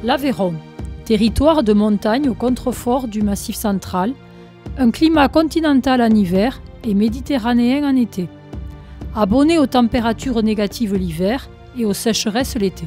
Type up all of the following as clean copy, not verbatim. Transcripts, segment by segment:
L'Aveyron, territoire de montagne au contrefort du Massif central, un climat continental en hiver et méditerranéen en été, abonné aux températures négatives l'hiver et aux sécheresses l'été.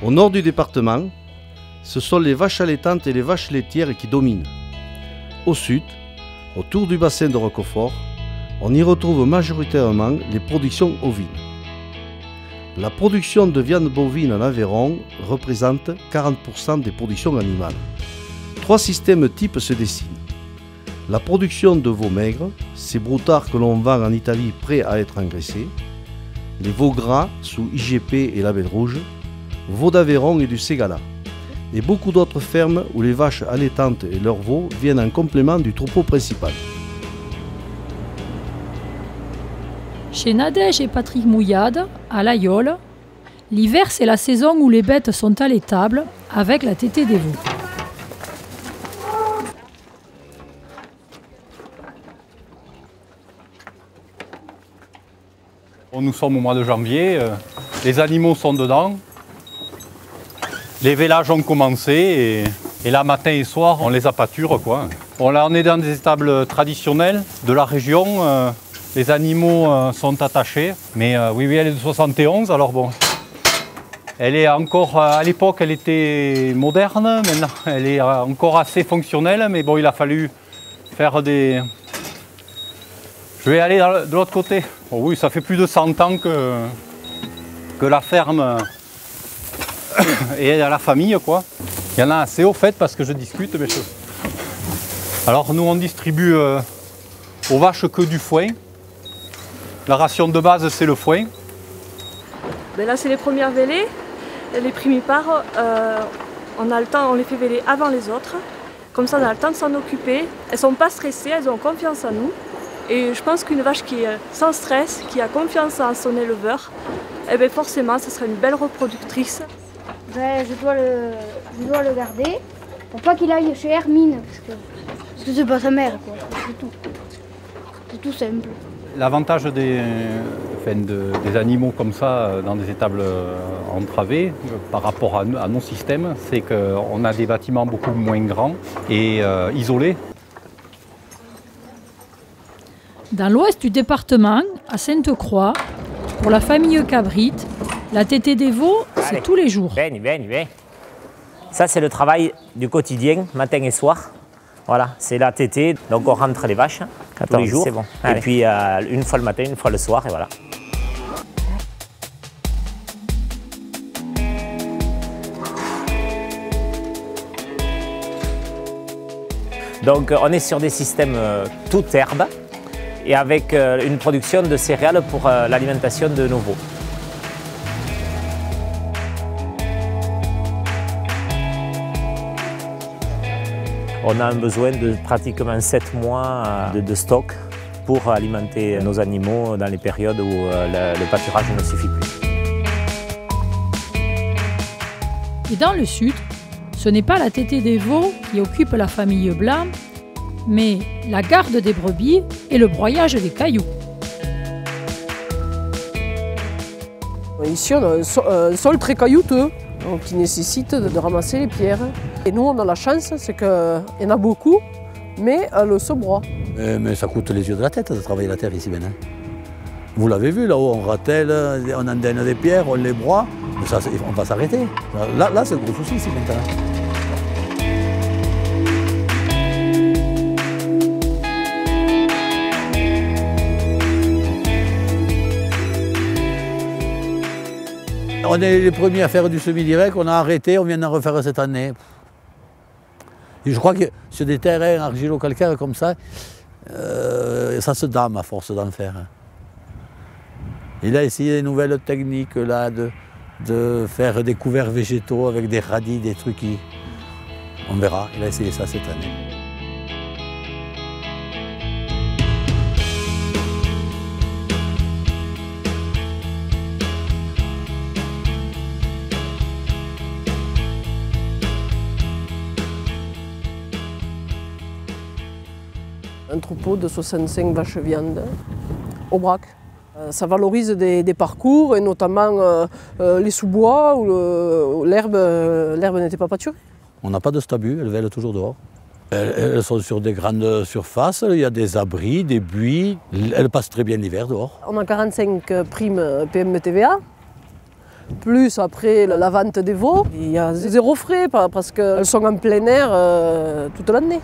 Au nord du département, ce sont les vaches allaitantes et les vaches laitières qui dominent. Au sud, autour du bassin de Roquefort, on y retrouve majoritairement les productions ovines. La production de viande bovine en Aveyron représente 40% des productions animales. 3 systèmes types se dessinent. La production de veaux maigres, ces broutards que l'on vend en Italie prêts à être engraissés. Les veaux gras sous IGP et label rouge. Veaux d'Aveyron et du Ségala, et beaucoup d'autres fermes où les vaches allaitantes et leurs veaux viennent en complément du troupeau principal. Chez Nadège et Patrick Mouillade, à l'Aïole, l'hiver c'est la saison où les bêtes sont allaitables avec la tétée des veaux. Nous sommes au mois de janvier, les animaux sont dedans. Les vélages ont commencé et là, matin et soir, on les appâture, quoi. Bon, là, on est dans des étables traditionnelles de la région. Les animaux sont attachés. Mais oui, elle est de 71, alors bon. Elle est encore, à l'époque, elle était moderne. Maintenant, elle est encore assez fonctionnelle. Mais bon, il a fallu faire des... Je vais aller de l'autre côté. Oh, oui, ça fait plus de 100 ans que la ferme... et à la famille, quoi. Il y en a assez au fait parce que je discute. Mais Alors nous on distribue aux vaches que du foin. La ration de base c'est le foin. Ben là c'est les premières vélées, les primipares, on a le temps, on les fait véler avant les autres. Comme ça on a le temps de s'en occuper. Elles ne sont pas stressées, elles ont confiance en nous. Et je pense qu'une vache qui est sans stress, qui a confiance en son éleveur, eh ben forcément ce sera une belle reproductrice. Je dois le garder pour pas qu'il aille chez Hermine, parce que c'est pas sa mère, quoi. C'est tout. C'est tout simple. L'avantage des animaux comme ça dans des étables entravées par rapport à nos systèmes, c'est qu'on a des bâtiments beaucoup moins grands et isolés. Dans l'ouest du département, à Sainte-Croix, pour la famille Cabrit, la tétée des veaux, c'est tous les jours. Viens. Ça, c'est le travail du quotidien, matin et soir. Voilà, c'est la tétée. Donc, on rentre les vaches tous les jours. Bon. Et puis, une fois le matin, une fois le soir, et voilà. Donc, on est sur des systèmes toute herbe et avec une production de céréales pour l'alimentation de nos veaux. On a un besoin de pratiquement 7 mois de stock pour alimenter nos animaux dans les périodes où le pâturage ne suffit plus. Et dans le sud, ce n'est pas la tétée des veaux qui occupe la famille Blanc, mais la garde des brebis et le broyage des cailloux. Ici, on a un sol très caillouteux, qui nécessite de ramasser les pierres. Et nous, on a la chance, c'est qu'il y en a beaucoup, mais elle se broie. Mais ça coûte les yeux de la tête de travailler la terre ici maintenant. Vous l'avez vu là-haut, on ratelle, on endaine des pierres, on les broie, mais ça, on va s'arrêter. Là c'est le gros souci ici maintenant. On est les premiers à faire du semi-direct, on a arrêté, on vient d'en refaire cette année. Et je crois que sur des terrains argilo-calcaires comme ça se dame à force d'en faire. Il a essayé des nouvelles techniques là, de faire des couverts végétaux avec des radis, des trucs qui... On verra, il a essayé ça cette année. Un troupeau de 65 vaches viande au braque. Ça valorise des parcours et notamment les sous-bois où l'herbe n'était pas pâturée. On n'a pas de stabus, elles veillent toujours dehors. Elles sont sur des grandes surfaces, il y a des abris, des buis. Elles passent très bien l'hiver dehors. On a 45 primes PME-TVA, plus après la vente des veaux. Il y a zéro frais parce qu'elles sont en plein air toute l'année.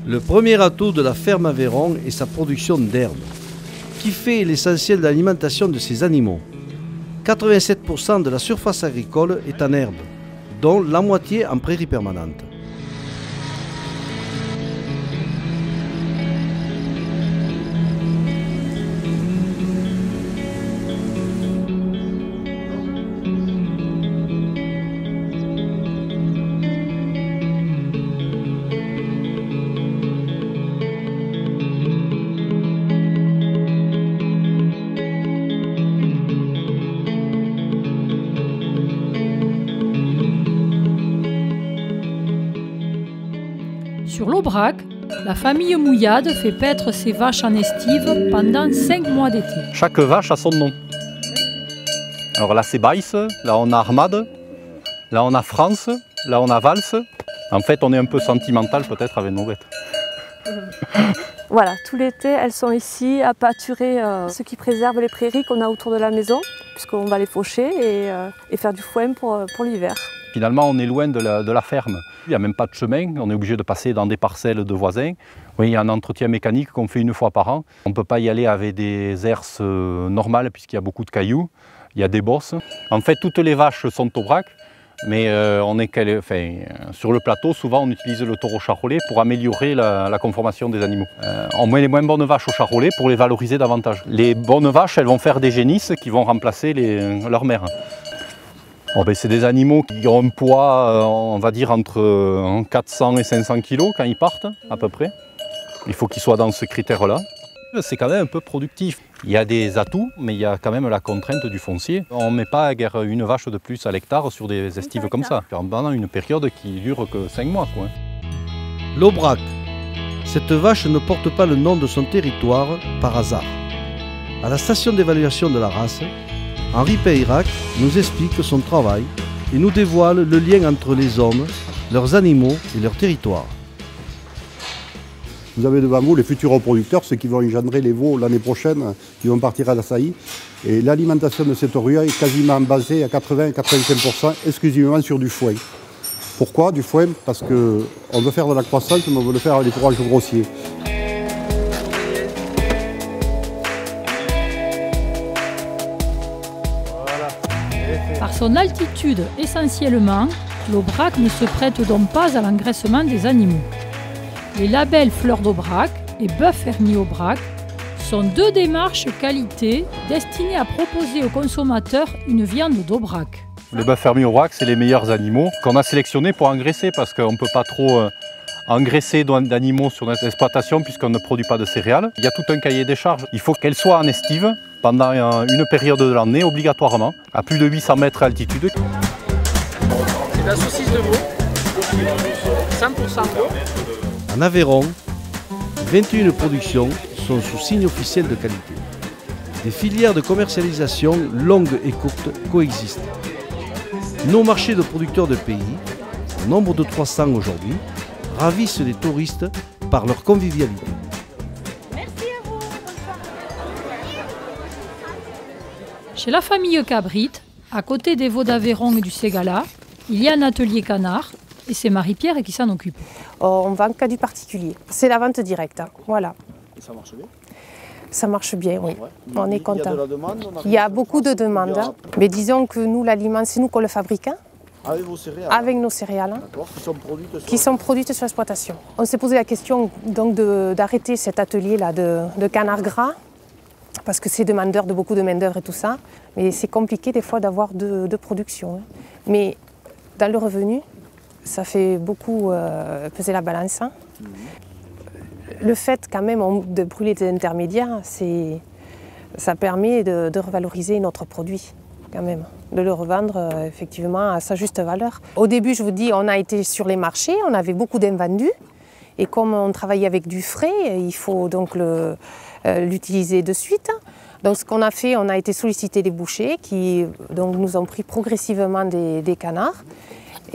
Le premier atout de la ferme Aveyron est sa production d'herbe, qui fait l'essentiel de l'alimentation de ses animaux. 87% de la surface agricole est en herbe, dont la moitié en prairie permanente. Sur l'Aubrac, la famille Mouillade fait paître ses vaches en estive pendant 5 mois d'été. Chaque vache a son nom. Alors là c'est Baïs, là on a Armade, là on a France, là on a Valse. En fait on est un peu sentimental peut-être avec nos bêtes. Voilà, tout l'été elles sont ici à pâturer, ce qui préserve les prairies qu'on a autour de la maison, puisqu'on va les faucher et faire du foin pour l'hiver. Finalement, on est loin de la ferme. Il n'y a même pas de chemin, on est obligé de passer dans des parcelles de voisins. Oui, il y a un entretien mécanique qu'on fait 1 fois par an. On ne peut pas y aller avec des herses normales puisqu'il y a beaucoup de cailloux, il y a des bosses. En fait, toutes les vaches sont au braque, mais sur le plateau, souvent on utilise le taureau charolais pour améliorer la conformation des animaux. On met les moins bonnes vaches au charolais pour les valoriser davantage. Les bonnes vaches, elles vont faire des génisses qui vont remplacer leurs mères. Oh ben c'est des animaux qui ont un poids, on va dire, entre 400 et 500 kg quand ils partent, à peu près. Il faut qu'ils soient dans ce critère-là. C'est quand même un peu productif. Il y a des atouts, mais il y a quand même la contrainte du foncier. On ne met pas guère une vache de plus à l'hectare sur des estives comme ça, pendant une période qui dure que 5 mois. Quoi. L'Aubrac. Cette vache ne porte pas le nom de son territoire par hasard. À la station d'évaluation de la race, Henri Peyrac nous explique son travail et nous dévoile le lien entre les hommes, leurs animaux et leur territoire. Vous avez devant vous les futurs reproducteurs, ceux qui vont engendrer les veaux l'année prochaine, qui vont partir à la saillie. Et l'alimentation de cette rue est quasiment basée à 80-85% exclusivement sur du foin. Pourquoi du foin? Parce qu'on veut faire de la croissance, mais on veut le faire avec des fourrages grossiers. Par son altitude essentiellement, l'Aubrac ne se prête donc pas à l'engraissement des animaux. Les labels Fleur d'Aubrac et Bœuf fermier Aubrac sont 2 démarches qualité destinées à proposer aux consommateurs une viande d'Aubrac. Les bœufs fermiers Aubrac, c'est les meilleurs animaux qu'on a sélectionnés pour engraisser parce qu'on ne peut pas trop engraisser d'animaux sur notre exploitation puisqu'on ne produit pas de céréales. Il y a tout un cahier des charges. Il faut qu'elles soient en estive pendant une période de l'année obligatoirement, à plus de 800 mètres d'altitude. C'est de la saucisse de veau, 100% veau. En Aveyron, 21 productions sont sous signe officiel de qualité. Des filières de commercialisation longues et courtes coexistent. Nos marchés de producteurs de pays, au nombre de 300 aujourd'hui, ravissent les touristes par leur convivialité. Chez la famille Cabrit, à côté des veaux d'Aveyron et du Ségala, il y a un atelier canard et c'est Marie-Pierre qui s'en occupe. On vend qu'à du particulier. C'est la vente directe, hein. Voilà. Et ça marche bien? Ça marche bien, oui. Ouais. On est content. Il y a de la demande? Il y a beaucoup de demandes. Hein. Mais disons que nous, l'aliment, c'est nous qu'on le fabrique. Hein. Avec vos céréales? Avec nos céréales. Hein. D'accord, qui sont produites sur l'exploitation. On s'est posé la question donc d'arrêter cet atelier-là de canard gras, parce que c'est demandeur de beaucoup de main-d'œuvre et tout ça. Mais c'est compliqué des fois d'avoir de production. Hein. Mais dans le revenu, ça fait beaucoup peser la balance. Hein. Le fait quand même de brûler des intermédiaires, ça permet de revaloriser notre produit quand même, de le revendre effectivement à sa juste valeur. Au début, je vous dis, on a été sur les marchés, on avait beaucoup d'invendus et comme on travaillait avec du frais, il faut donc l'utiliser de suite. Donc ce qu'on a fait, on a été solliciter les bouchers qui donc, nous ont pris progressivement des canards.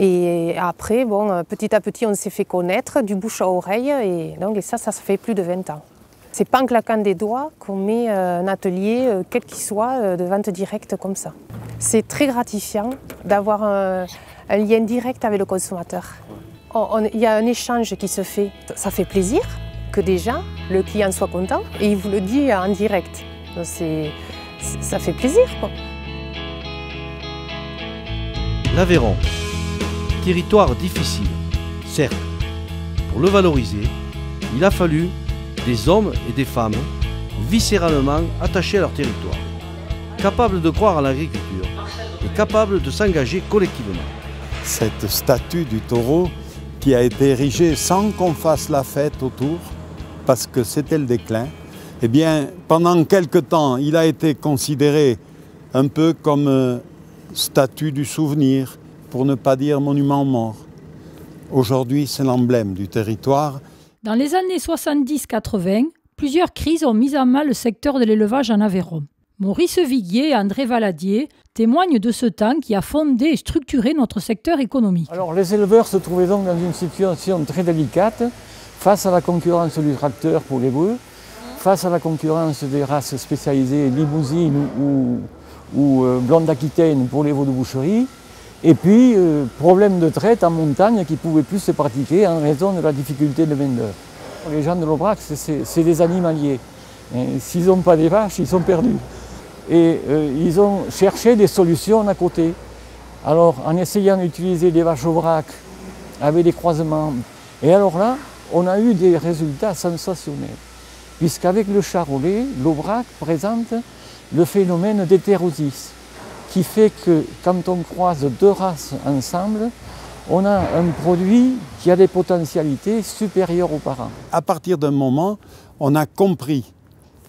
Et après, bon, petit à petit, on s'est fait connaître du bouche à oreille et ça fait plus de 20 ans. C'est pas en claquant des doigts qu'on met un atelier, quel qu'il soit, de vente directe comme ça. C'est très gratifiant d'avoir un lien direct avec le consommateur. Il y a un échange qui se fait. Ça fait plaisir que déjà le client soit content et il vous le dit en direct. Donc ça fait plaisir, quoi. L'Aveyron, territoire difficile, certes. Pour le valoriser, il a fallu des hommes et des femmes viscéralement attachés à leur territoire, capables de croire à l'agriculture et capables de s'engager collectivement. Cette statue du taureau qui a été érigée sans qu'on fasse la fête autour, parce que c'était le déclin, eh bien, pendant quelque temps, il a été considéré un peu comme statue du souvenir, pour ne pas dire monument mort. Aujourd'hui, c'est l'emblème du territoire. Dans les années 70-80, plusieurs crises ont mis à mal le secteur de l'élevage en Aveyron. Maurice Viguier et André Valadier témoignent de ce temps qui a fondé et structuré notre secteur économique. Alors, les éleveurs se trouvaient donc dans une situation très délicate face à la concurrence du tracteur pour les bœufs, face à la concurrence des races spécialisées limousine ou blonde d'Aquitaine pour les veaux de boucherie. Et puis, problème de traite en montagne qui ne pouvait plus se pratiquer en raison de la difficulté de main-d'œuvre. Les gens de l'Aubrac, c'est des animaliers. S'ils n'ont pas des vaches, ils sont perdus. Et ils ont cherché des solutions à côté. Alors, en essayant d'utiliser des vaches Aubrac avec des croisements. Et alors là, on a eu des résultats sensationnels. Puisqu'avec le charolais, l'Aubrac présente le phénomène d'hétérosis, qui fait que quand on croise deux races ensemble, on a un produit qui a des potentialités supérieures aux parents. À partir d'un moment, on a compris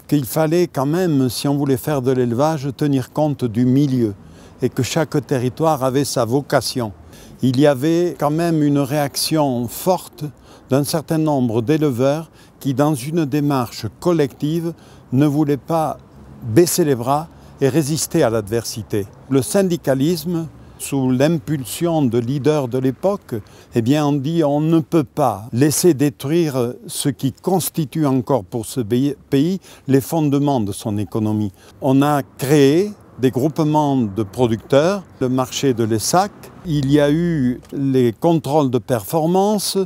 qu'il fallait quand même, si on voulait faire de l'élevage, tenir compte du milieu et que chaque territoire avait sa vocation. Il y avait quand même une réaction forte d'un certain nombre d'éleveurs qui, dans une démarche collective, ne voulaient pas baisser les bras et résister à l'adversité. Le syndicalisme, sous l'impulsion de leaders de l'époque, eh bien on dit on ne peut pas laisser détruire ce qui constitue encore pour ce pays les fondements de son économie. On a créé des groupements de producteurs, le marché de l'Essac, il y a eu les contrôles de performance,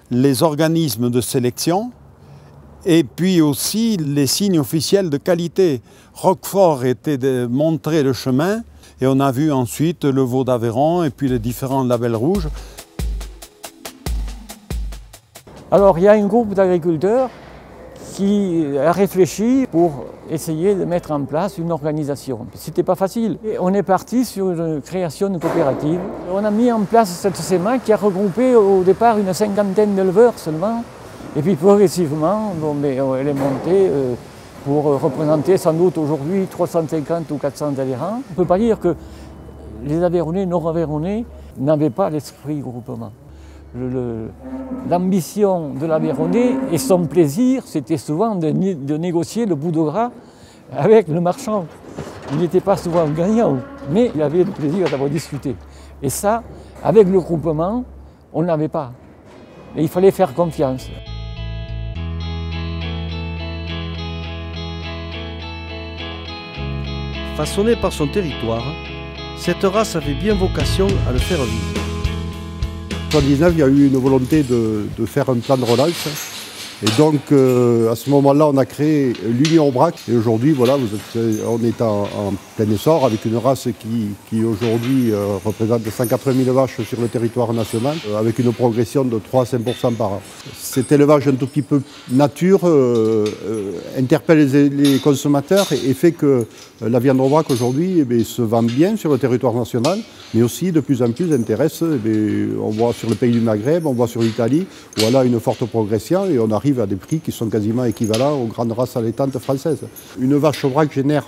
les organismes de sélection, et puis aussi les signes officiels de qualité. Roquefort était de montrer le chemin et on a vu ensuite le veau d'Aveyron et puis les différents labels rouges. Alors il y a un groupe d'agriculteurs qui a réfléchi pour essayer de mettre en place une organisation. C'était pas facile. Et on est parti sur une création de coopérative. On a mis en place cette SEMA qui a regroupé au départ une cinquantaine d'éleveurs seulement. Et puis progressivement, elle est montée pour représenter sans doute aujourd'hui 350 ou 400 adhérents. On ne peut pas dire que les Aveyronnais, non-Aveyronnais, n'avaient pas l'esprit groupement. L'ambition de l'Aveyronnais et son plaisir, c'était souvent de négocier le bout de gras avec le marchand. Il n'était pas souvent gagnant, mais il avait le plaisir d'avoir discuté. Et ça, avec le groupement, on ne l'avait pas. Et il fallait faire confiance. Façonnée par son territoire, cette race avait bien vocation à le faire vivre. En 2019, il y a eu une volonté de faire un plan de relance. Et donc, à ce moment-là, on a créé l'Union Aubrac. Et aujourd'hui, voilà, on est en plein essor avec une race qui aujourd'hui représente 180 000 vaches sur le territoire national, avec une progression de 3 à 5% par an. Cet élevage un tout petit peu nature interpelle les consommateurs et fait que la viande Aubrac aujourd'hui se vend bien sur le territoire national, mais aussi de plus en plus intéresse, on voit sur le pays du Maghreb, on voit sur l'Italie, où elle a une forte progression et on arrive à des prix qui sont quasiment équivalents aux grandes races allaitantes françaises. Une vache Aubrac génère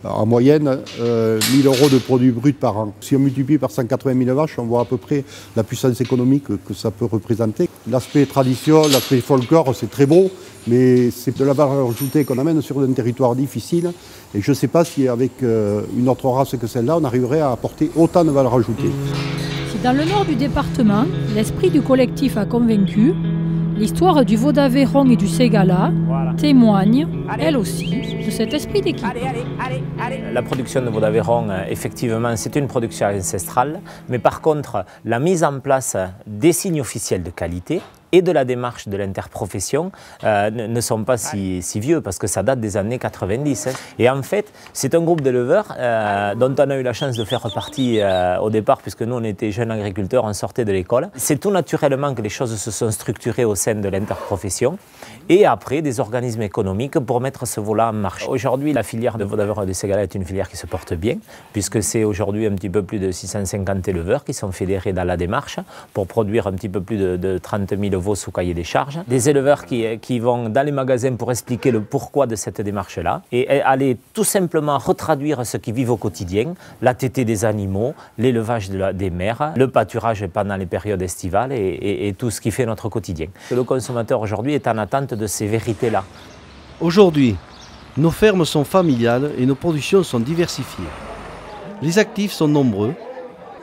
en moyenne 1 000 € de produits bruts par an. Si on multiplie par 180 000 vaches, on voit à peu près la puissance économique que ça peut représenter. L'aspect tradition, l'aspect folklore, c'est très beau, mais c'est de la valeur ajoutée qu'on amène sur un territoire difficile. Et je ne sais pas si avec une autre race que celle-là, on arriverait à apporter autant de valeur ajoutée. Si dans le nord du département, l'esprit du collectif a convaincu, l'histoire du veau d'Aveyron et du Ségala témoigne, elle aussi, de cet esprit d'équipe. La production de veau d'Aveyron, effectivement, c'est une production ancestrale, mais par contre, la mise en place des signes officiels de qualité et de la démarche de l'interprofession ne sont pas si vieux, parce que ça date des années 90. Et en fait, c'est un groupe d'éleveurs dont on a eu la chance de faire partie au départ, puisque nous on était jeunes agriculteurs, on sortait de l'école. C'est tout naturellement que les choses se sont structurées au sein de l'interprofession et après des organismes économiques pour mettre ce veau-là en marche. Aujourd'hui, la filière de veau d'Aveyron et de Ségala est une filière qui se porte bien, puisque c'est aujourd'hui un petit peu plus de 650 éleveurs qui sont fédérés dans la démarche pour produire un petit peu plus de 30 000 veaux sous cahier des charges. Des éleveurs qui vont dans les magasins pour expliquer le pourquoi de cette démarche-là et aller tout simplement retraduire ce qu'ils vivent au quotidien, la tétée des animaux, l'élevage des mers, le pâturage pendant les périodes estivales et tout ce qui fait notre quotidien. Le consommateur aujourd'hui est en attente de ces vérités-là. Aujourd'hui, nos fermes sont familiales et nos productions sont diversifiées. Les actifs sont nombreux,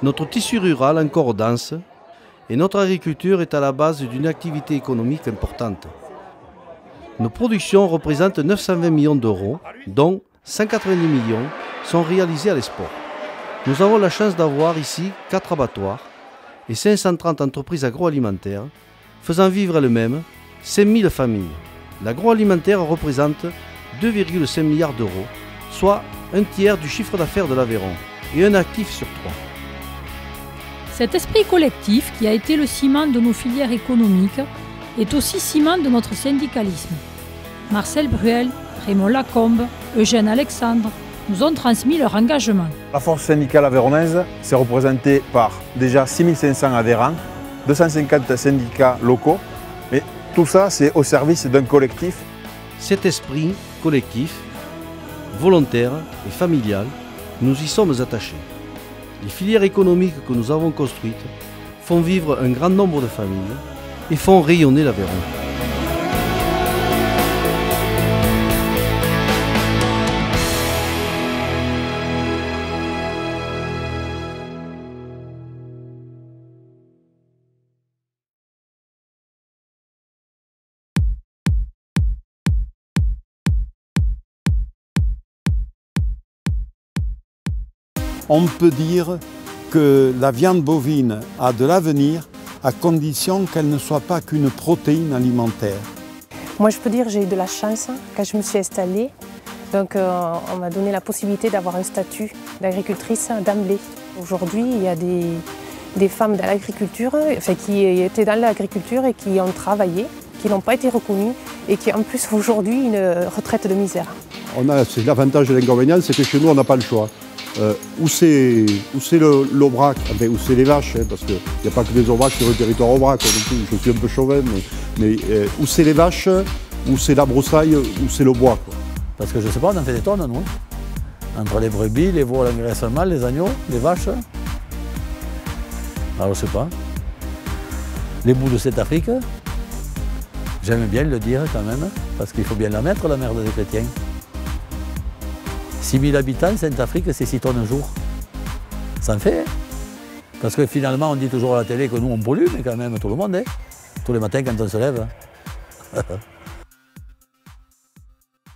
notre tissu rural encore dense, et notre agriculture est à la base d'une activité économique importante. Nos productions représentent 920 millions d'euros, dont 190 millions sont réalisés à l'export. Nous avons la chance d'avoir ici 4 abattoirs et 530 entreprises agroalimentaires, faisant vivre elles-mêmes 5000 familles. L'agroalimentaire représente 2,5 milliards d'euros, soit un tiers du chiffre d'affaires de l'Aveyron, et un actif sur 3. Cet esprit collectif, qui a été le ciment de nos filières économiques, est aussi ciment de notre syndicalisme. Marcel Bruel, Raymond Lacombe, Eugène Alexandre nous ont transmis leur engagement. La force syndicale aveyronnaise, c'est représenté par déjà 6500 adhérents, 250 syndicats locaux, mais tout ça, c'est au service d'un collectif. Cet esprit collectif, volontaire et familial, nous y sommes attachés. Les filières économiques que nous avons construites font vivre un grand nombre de familles et font rayonner l'Aveyron. On peut dire que la viande bovine a de l'avenir à condition qu'elle ne soit pas qu'une protéine alimentaire. Moi, je peux dire que j'ai eu de la chance quand je me suis installée. Donc, on m'a donné la possibilité d'avoir un statut d'agricultrice d'emblée. Aujourd'hui, il y a des femmes dans l'agriculture, enfin, qui étaient dans l'agriculture et qui ont travaillé, qui n'ont pas été reconnues et qui, en plus, aujourd'hui, une retraite de misère. C'est l'avantage de l'inconvénient, c'est que chez nous, on n'a pas le choix. Où c'est l'Aubrac, enfin, où c'est les vaches, hein, parce qu'il n'y a pas que des Aubrac sur le territoire Aubrac, je suis un peu chauvin, mais où c'est les vaches, où c'est la broussaille, où c'est le bois. Quoi. Parce que je ne sais pas, on en fait des tonnes, nous. Entre les brebis, les veaux, l'engraisse mâle, les agneaux, les vaches. Alors, je ne sais pas. Les bouts de cette Afrique, j'aime bien le dire quand même, parce qu'il faut bien la mettre, la merde des chrétiens. 6 000 habitants, Sainte-Afrique, c'est 6 tonnes un jour. Ça en fait, hein. Parce que finalement, on dit toujours à la télé que nous, on pollue, mais quand même, tout le monde, hein. Tous les matins quand on se lève.